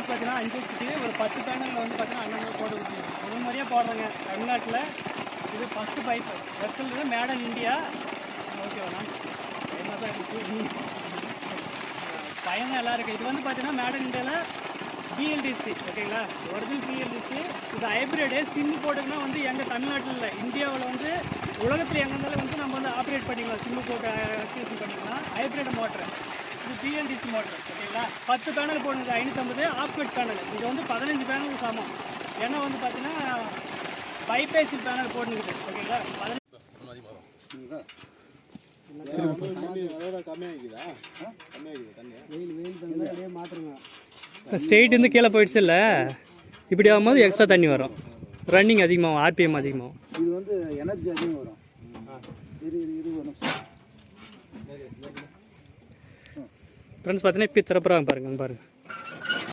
பார்த்தீங்கன்னா 5 ஹெச்பி ஒரு 10 பேனலில் வந்து பார்த்தீங்கன்னா அண்ணன் போட்டு கொடுத்துருங்க ஒரு மாதிரியே போடுறேங்க தமிழ்நாட்டில். இது first pipe vessel made in India. ஓகேவாண்ணா பயமாக தான் இருக்குது, பயணம் எல்லாம் இருக்குது. இது வந்து பார்த்தீங்கன்னா மேட் இன் இந்தியாவில் பிஎல்டிசி ஓகேங்களா, ஒரிஜினல் பிஎல்டிசி. இது ஹைப்ரிடு சிம்மு போட்டுங்கன்னா வந்து எங்கள் தமிழ்நாட்டில் இல்லை, இந்தியாவில் வந்து உலகத்தில் எங்கே இருந்தாலும் வந்து நம்ம வந்து ஆப்ரேட் பண்ணிக்கலாம், சிம்மு போட்டு ஆக்டிவேஷன் பண்ணிக்கலாம். ஹைப்ரிட் மோட்ரு இது பிஎல்டிசி மோட்ரு ஓகேங்களா. 10 பேனல் போடுறது 550. ஆப்கட் பேனல் இது வந்து 15 பேனலுக்கு சமம். ஏன்னா வந்து பார்த்தீங்கன்னா பைபேசி பேனல் போட்டுக்குது ஓகேங்களா. ஸ்ட்ரெயிட் இருந்து கீழே போயிடுச்சு இல்லை, இப்படி ஆகும்போது எக்ஸ்ட்ரா தண்ணி வரும், ரன்னிங் அதிகமாகும், ஆர்பிஎம் அதிகமாகும். இது வந்து எனர்ஜி அதிகம் வரும். ஃப்ரெண்ட்ஸ் பார்த்தீங்கன்னா இப்போ திறப்புறாங்க பாருங்க பாருங்கள்.